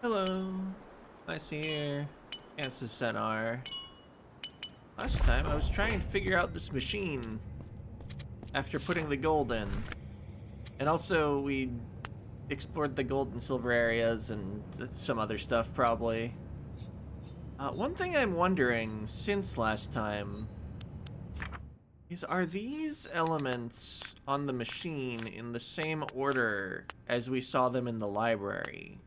Hello. Nice to hear. Chants of Sennaar. Last time I was trying to figure out this machine after putting the gold in. And also we explored the gold and silver areas and some other stuff probably. One thing I'm wondering since last time is, are these elements on the machine in the same order as we saw them in the library?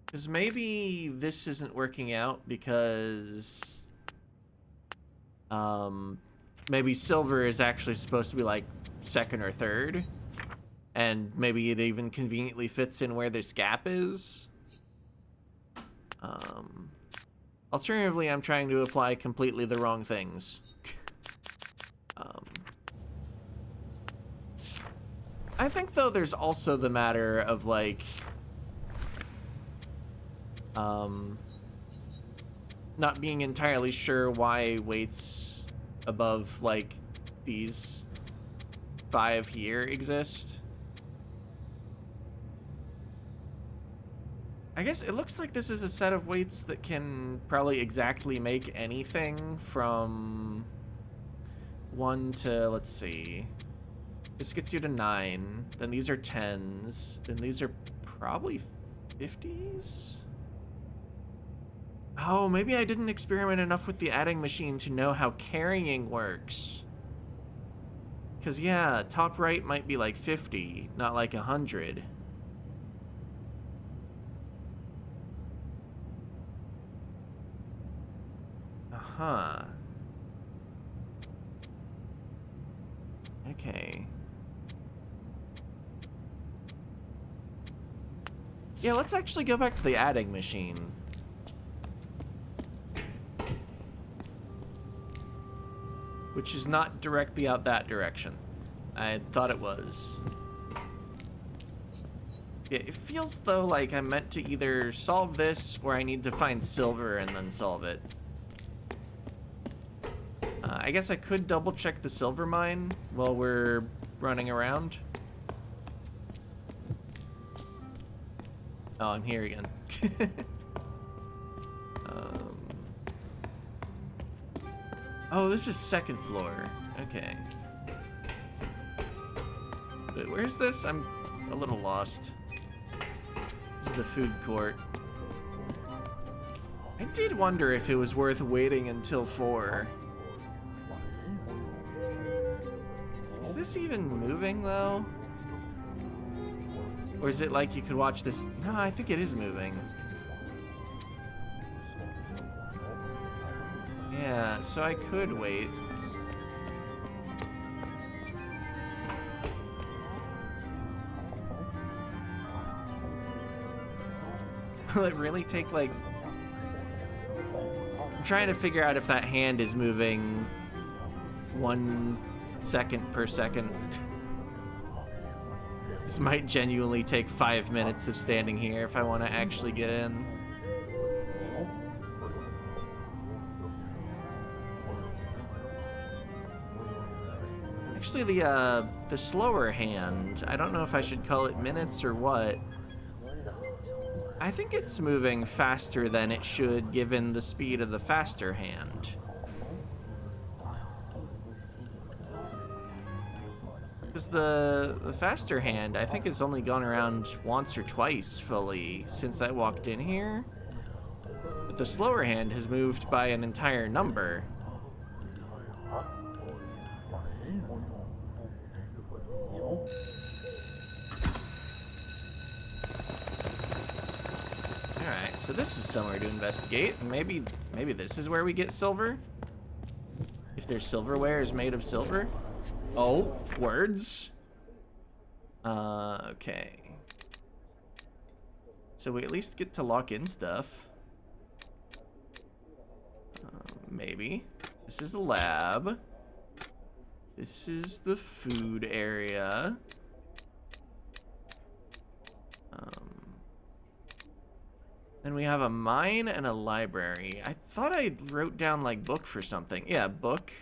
Because maybe this isn't working out because maybe silver is actually supposed to be like second or third, and maybe it even conveniently fits in where this gap is. Alternatively, I'm trying to apply completely the wrong things. I think though there's also the matter of like not being entirely sure why weights above like these 5 here exist. I guess it looks like this is a set of weights that can probably exactly make anything from 1 to, let's see, this gets you to 9, then these are 10s, then these are probably 50s? Oh, maybe I didn't experiment enough with the adding machine to know how carrying works. Because, yeah, top right might be like 50, not like 100. Uh-huh. Okay. Yeah, let's actually go back to the adding machine. Which is not directly out that direction. I thought it was. Yeah, it feels though like I'm meant to either solve this or I need to find silver and then solve it. I guess I could double check the silver mine while we're running around. Oh, I'm here again. Oh, this is second floor. Okay. Wait, where's this? I'm a little lost. This is the food court. I did wonder if it was worth waiting until 4. Is this even moving, though? Or is it like you could watch this? No, I think it is moving. Yeah, so I could wait. Will it really take, like... I'm trying to figure out if that hand is moving 1 second per second. This might genuinely take 5 minutes of standing here if I want to actually get in. Actually, the slower hand, I don't know if I should call it minutes or what. I think it's moving faster than it should given the speed of the faster hand. Because the faster hand, I think it's only gone around once or twice fully since I walked in here. But the slower hand has moved by an entire number. Alright, so this is somewhere to investigate. Maybe this is where we get silver? If their silverware is made of silver? Oh, words? Okay. So we at least get to lock in stuff. Maybe. This is the lab. This is the food area. Then we have a mine and a library. I thought I wrote down like book for something. Yeah, book.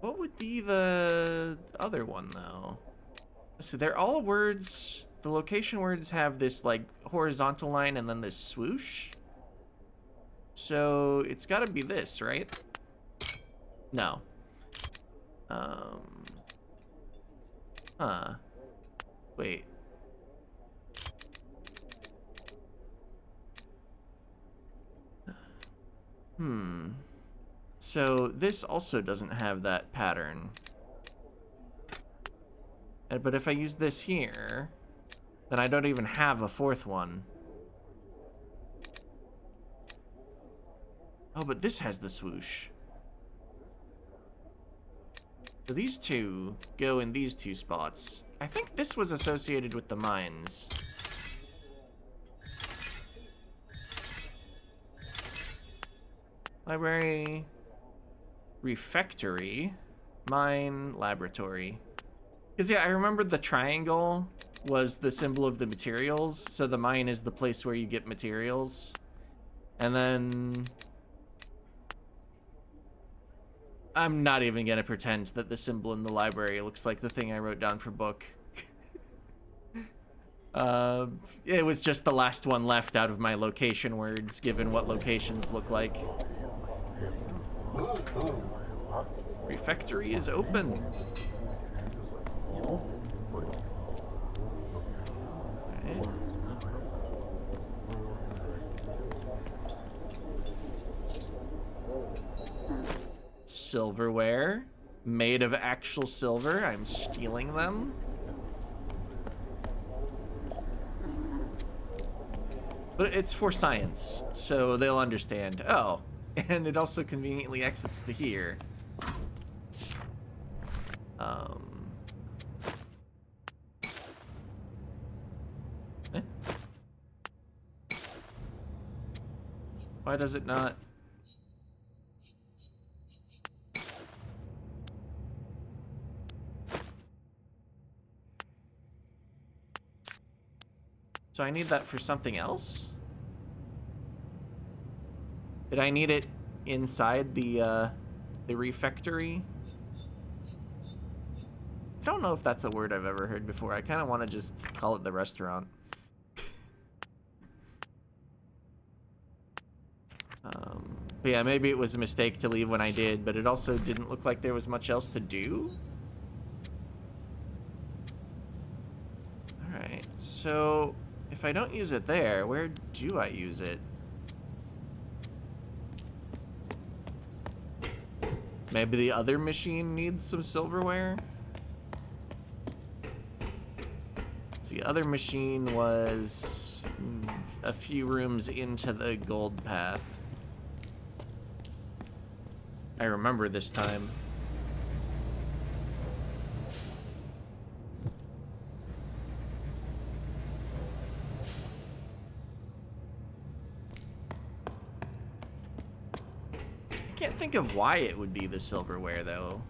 What would be the other one though? So they're all words. The location words have this like horizontal line and then this swoosh. So it's got to be this, right? No. Huh. Wait. So this also doesn't have that pattern. But if I use this here, then I don't even have a fourth one. Oh, but this has the swoosh. So these two go in these two spots. I think this was associated with the mines. Library, refectory, mine, laboratory. Because yeah, I remember the triangle was the symbol of the materials, so the mine is the place where you get materials. And then I'm not even gonna pretend that the symbol in the library looks like the thing I wrote down for book. It was just the last one left out of my location words, given what locations look like. Refectory is open. Okay. Silverware, made of actual silver. I'm stealing them. But it's for science, so they'll understand. Oh, and it also conveniently exits to here. Why does it not? So I need that for something else? Did I need it inside the refectory? I don't know if that's a word I've ever heard before. I kind of want to just call it the restaurant. But yeah, maybe it was a mistake to leave when I did, but it also didn't look like there was much else to do. Alright, so if I don't use it there, where do I use it? Maybe the other machine needs some silverware? The other machine was a few rooms into the gold path. I remember this time. I can't think of why it would be the silverware, though.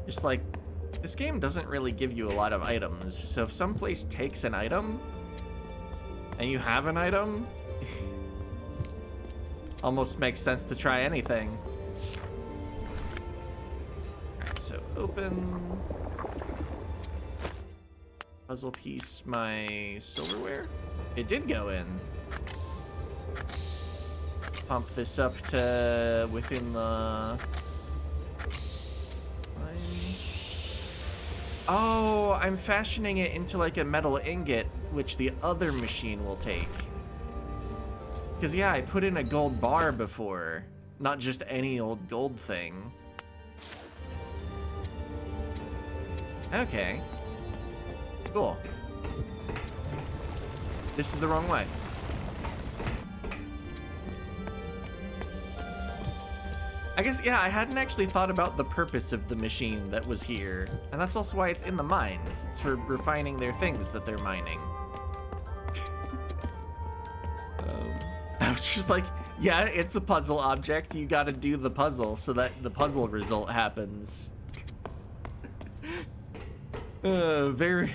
Just like, this game doesn't really give you a lot of items, so if some place takes an item, and you have an item, almost makes sense to try anything. Alright, so open. Puzzle piece, my silverware. It did go in. Pump this up to within the... Oh, I'm fashioning it into like a metal ingot, which the other machine will take. Because yeah, I put in a gold bar before, not just any old gold thing. Okay. Cool. This is the wrong way. I guess, yeah, I hadn't actually thought about the purpose of the machine that was here. And that's also why it's in the mines. It's for refining their things that they're mining. I was just like, yeah, it's a puzzle object. You gotta do the puzzle so that the puzzle result happens. Very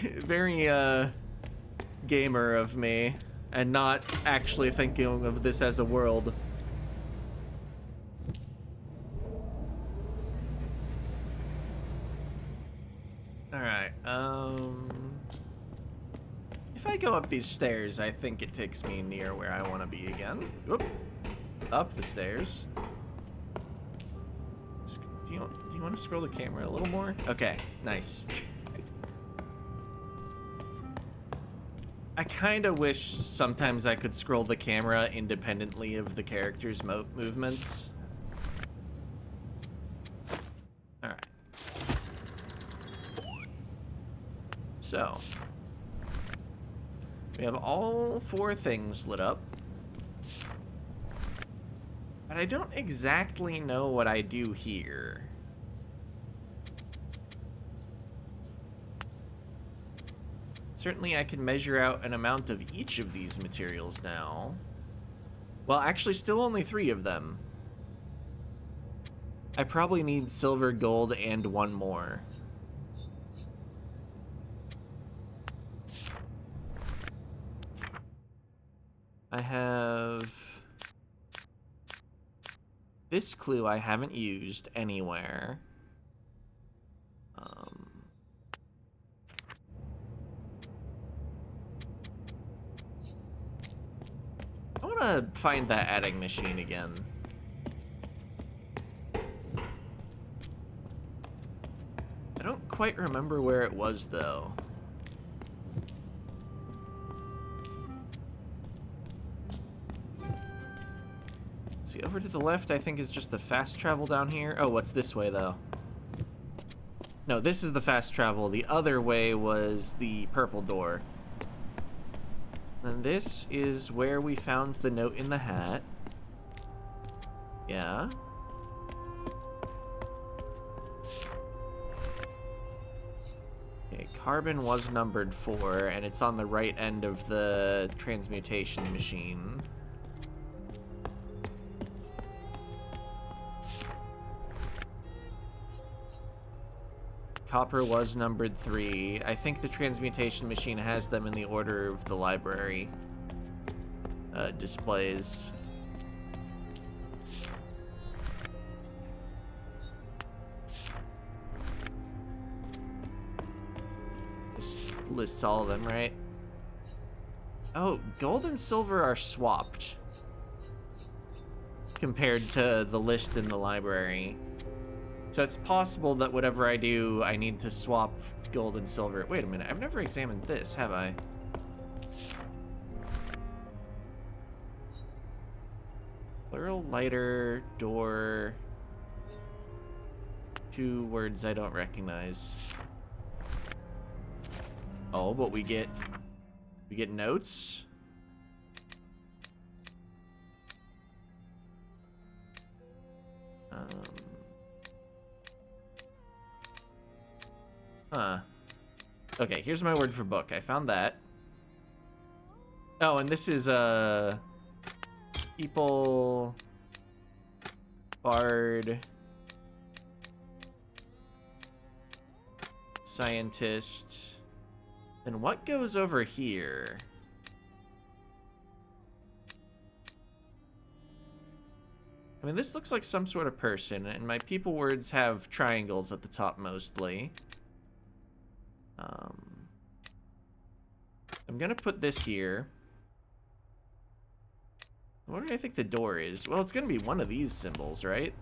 gamer of me. and not actually thinking of this as a world. Alright, if I go up these stairs, I think it takes me near where I want to be again. Whoop. Up the stairs. Do you want to scroll the camera a little more? Okay, nice. I kind of wish sometimes I could scroll the camera independently of the character's movements. Alright. So, we have all 4 things lit up. But I don't exactly know what I do here. Certainly I can measure out an amount of each of these materials now. Well, actually still only 3 of them. I probably need silver, gold, and 1 more. I have this clue I haven't used anywhere. I want to find that adding machine again. I don't quite remember where it was, though. See, over to the left, I think is just the fast travel down here. Oh, what's this way, though? No, this is the fast travel. The other way was the purple door. And this is where we found the note in the hat. Yeah. Okay, carbon was numbered 4, and it's on the right end of the transmutation machine. Copper was numbered 3. I think the transmutation machine has them in the order of the library displays. This lists all of them, right? Oh, gold and silver are swapped compared to the list in the library. So it's possible that whatever I do, I need to swap gold and silver. Wait a minute, I've never examined this, have I? Plural, lighter, door. 2 words I don't recognize. Oh, but we get notes. Okay, here's my word for book. I found that. Oh, and this is people, bard, scientist. Then what goes over here? I mean, this looks like some sort of person, and my people words have triangles at the top mostly. I'm gonna put this here. What do I think the door is? Well, it's gonna be one of these symbols, right?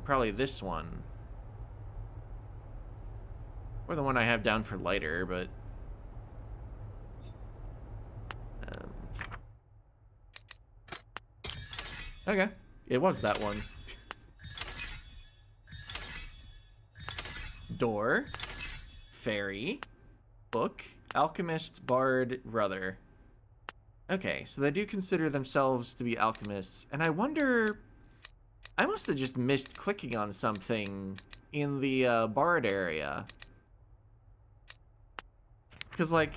Probably this one. Or the one I have down for lighter, but... okay, it was that one. Door, fairy, book, alchemist, bard, brother. Okay, so they do consider themselves to be alchemists, and I wonder... I must have just missed clicking on something in the bard area. Because, like,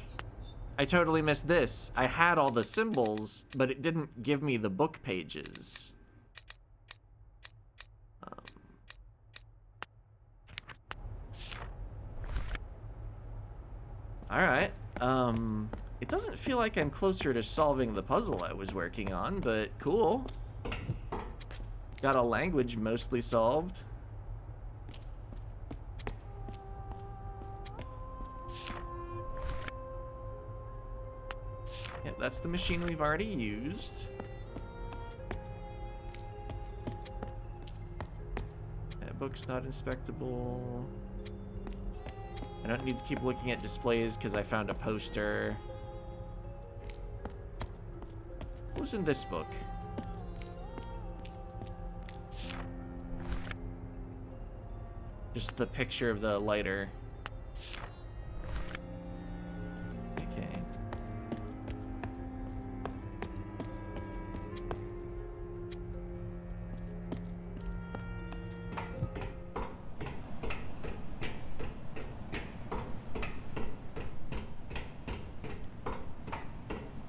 I totally missed this. I had all the symbols, but it didn't give me the book pages. Alright. It doesn't feel like I'm closer to solving the puzzle I was working on, but cool. Got a language mostly solved. Yep, that's the machine we've already used. That book's not inspectable. I don't need to keep looking at displays because I found a poster. What was in this book? Just the picture of the lighter. Okay.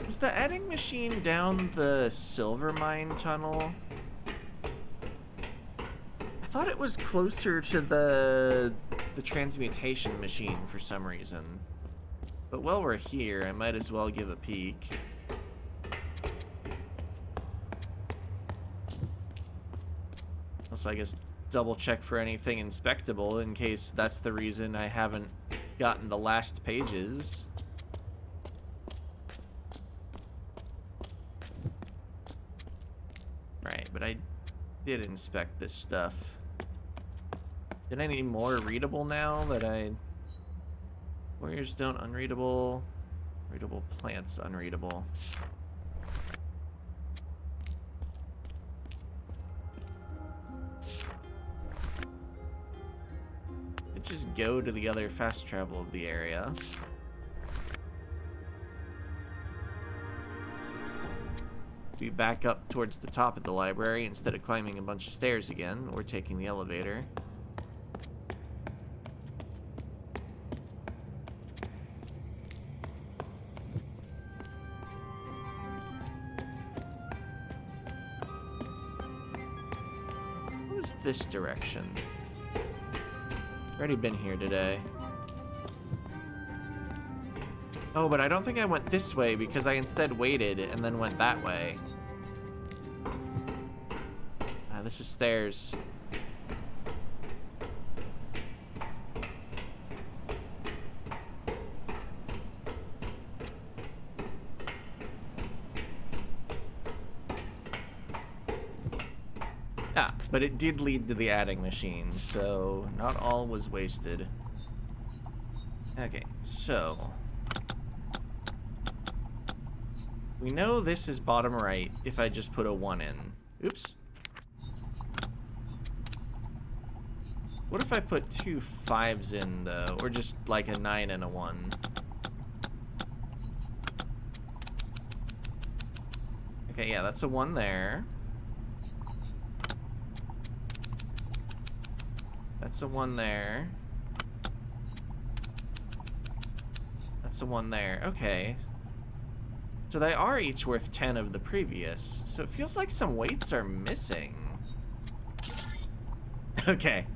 Was the adding machine down the silver mine tunnel? I thought it was closer to the transmutation machine for some reason. But while we're here, I might as well give a peek. Also, I guess double check for anything inspectable in case that's the reason I haven't gotten the last pages. Right, but I did inspect this stuff. Did I need more readable now that I... Warriors don't unreadable. Readable plants unreadable. Let's just go to the other fast travel of the area. Be back up towards the top of the library instead of climbing a bunch of stairs again or taking the elevator. What's this direction? Already been here today. Oh, but I don't think I went this way because I instead waited and then went that way. Ah, this is stairs. Ah, but it did lead to the adding machine, so not all was wasted. Okay, so... we know this is bottom right if I just put a 1 in. Oops. What if I put 2 5s in, though? Or just like a 9 and a 1? Okay, yeah, that's a 1 there. That's a 1 there. That's a 1 there. Okay. So they are each worth 10 of the previous. So it feels like some weights are missing. Okay.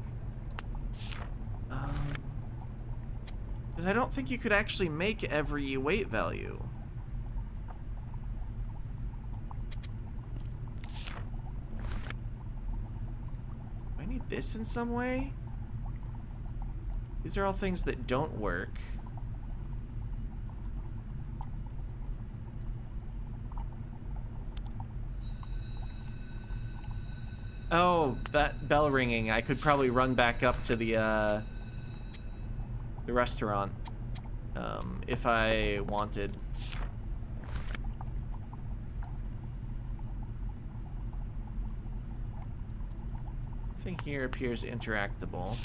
Because I don't think you could actually make every weight value. Do I need this in some way? These are all things that don't work. Oh, that bell ringing. I could probably run back up to the restaurant if I wanted. Nothing here appears interactable.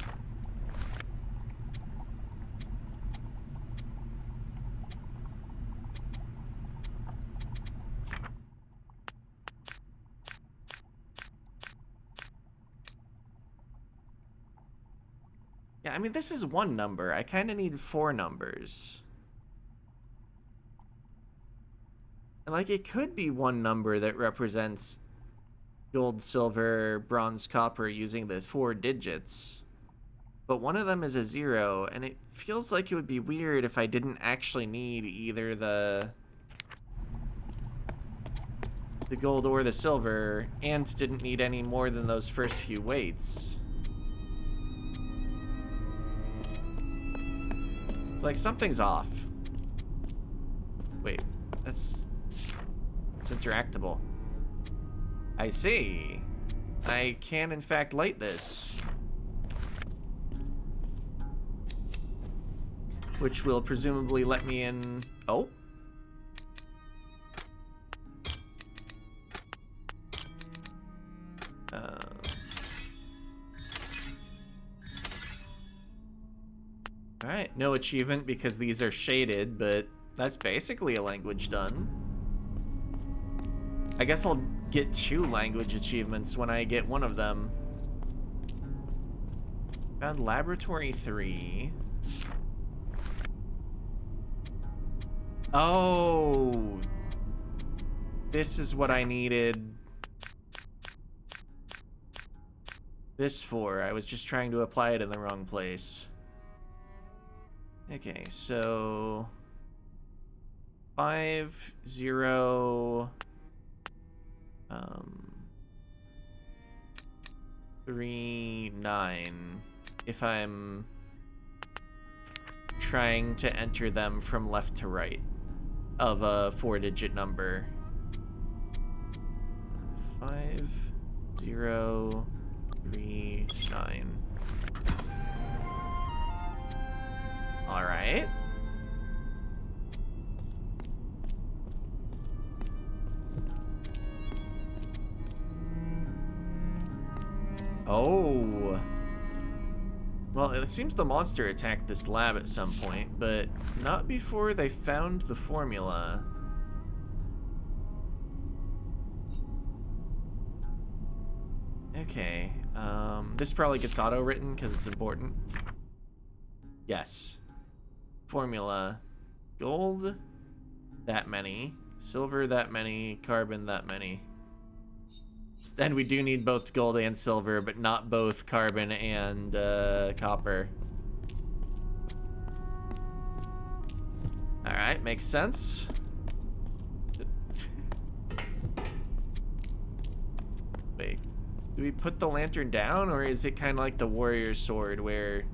Yeah, I mean, this is 1 number. I kind of need 4 numbers. And, like, it could be 1 number that represents gold, silver, bronze, copper using the 4 digits. but one of them is a 0, and it feels like it would be weird if I didn't actually need either the gold or the silver, and didn't need any more than those first few weights. It's like something's off. Wait, it's interactable. I see. I can in fact light this, which will presumably let me in. Oh. Alright, no achievement because these are shaded, but that's basically a language done. I guess I'll get 2 language achievements when I get one of them. Found laboratory 3. Oh, this is what I needed this for. I was just trying to apply it in the wrong place. Okay, so 5, 0, 3, 9. If I'm trying to enter them from left to right of a 4-digit number. 5, 0, 3, 9. All right. Oh. Well, it seems the monster attacked this lab at some point, but not before they found the formula. Okay. This probably gets auto-written because it's important. Yes. Formula. Gold, that many. Silver, that many. Carbon, that many. Then we do need both gold and silver, but not both carbon and copper. Alright, makes sense. Wait, do we put the lantern down, or is it kind of like the warrior's sword where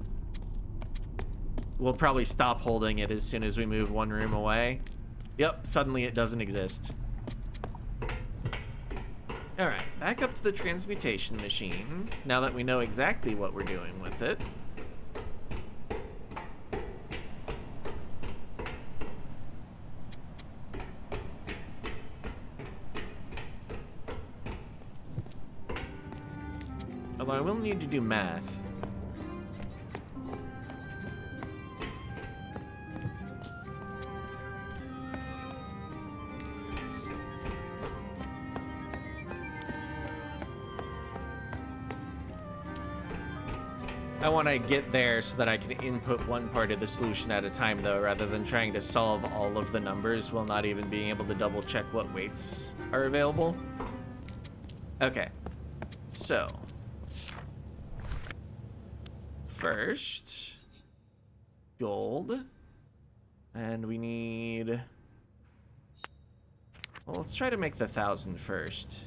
we'll probably stop holding it as soon as we move one room away? Yep, suddenly it doesn't exist. Alright, back up to the transmutation machine, now that we know exactly what we're doing with it. Although I will need to do math. I want to get there so that I can input one part of the solution at a time, though, rather than trying to solve all of the numbers while not even being able to double check what weights are available. Okay, so first, gold, and we need, well, let's try to make the 1,000 first.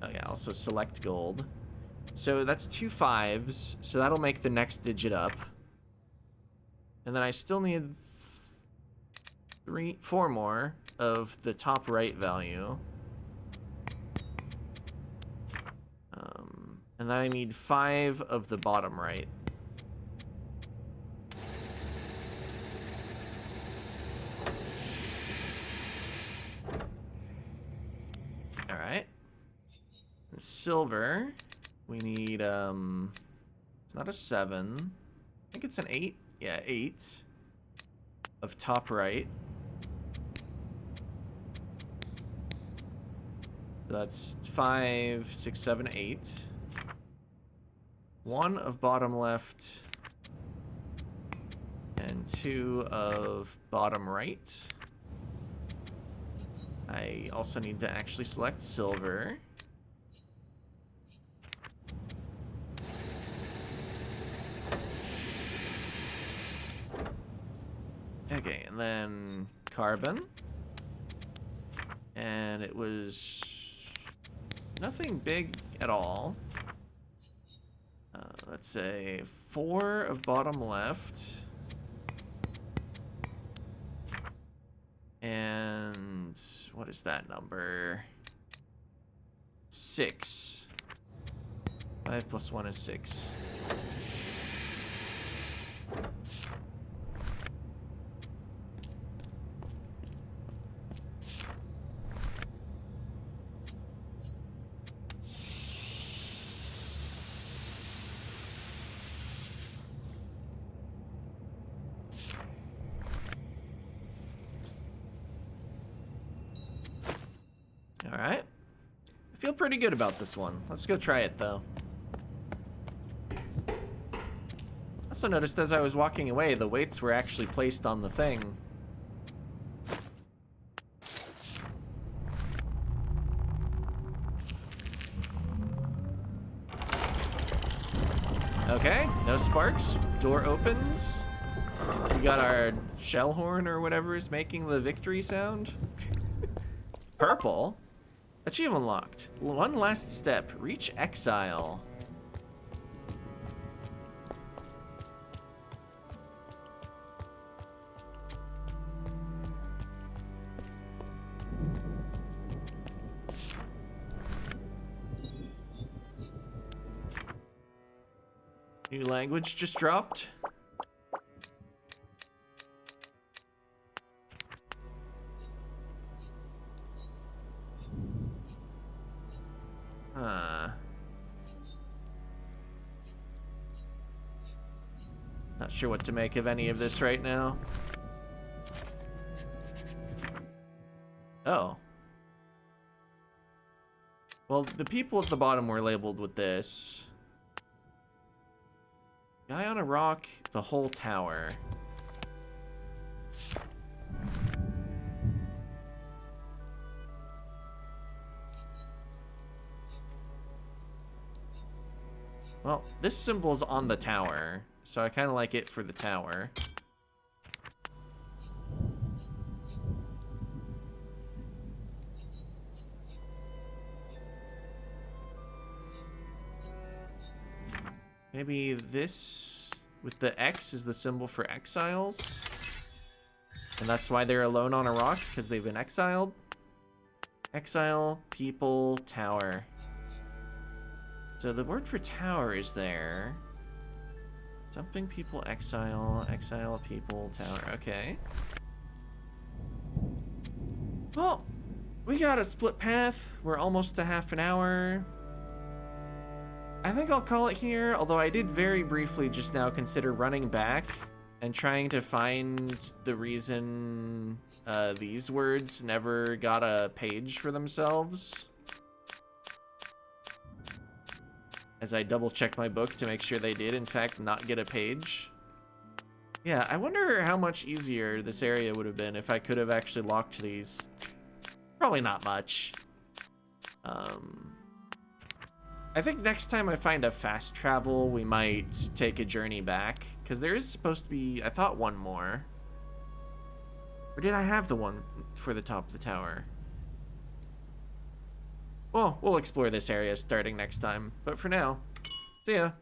Oh yeah, also select gold. So that's 2 5s, so that'll make the next digit up. And then I still need 4 more of the top right value. And then I need 5 of the bottom right. All right. And silver. We need, it's not a 7. I think it's an 8. Yeah, 8 of top right. So that's 5, 6, 7, 8. 1 of bottom left. And 2 of bottom right. I also need to actually select silver. Okay, and then carbon. And it was nothing big at all. Let's say 4 of bottom left. And what is that number? 6. 5 plus 1 is 6. All right. I feel pretty good about this one. Let's go try it, though. Also noticed as I was walking away, the weights were actually placed on the thing. Okay, no sparks. Door opens. We got our shell horn or whatever is making the victory sound. Purple. Achievement unlocked. One last step. Reach exile. New language just dropped. Not sure what to make of any of this right now. Oh. Well, the people at the bottom were labeled with this. Guy on a rock, the whole tower. Well, this symbol's on the tower, so I kind of like it for the tower. Maybe this with the X is the symbol for exiles. And that's why they're alone on a rock, because they've been exiled. Exile, people, tower. So the word for tower is there. Dumping people, exile, exile, people, tower. Okay. Well, we got a split path. We're almost to half an hour. I think I'll call it here, although I did very briefly just now consider running back and trying to find the reason these words never got a page for themselves. As I double checked my book to make sure they did, in fact, not get a page. Yeah, I wonder how much easier this area would have been if I could have actually locked these. Probably not much. I think next time I find a fast travel, we might take a journey back. Because there is supposed to be, I thought, one more. Or did I have the one for the top of the tower? Well, we'll explore this area starting next time. But for now, see ya.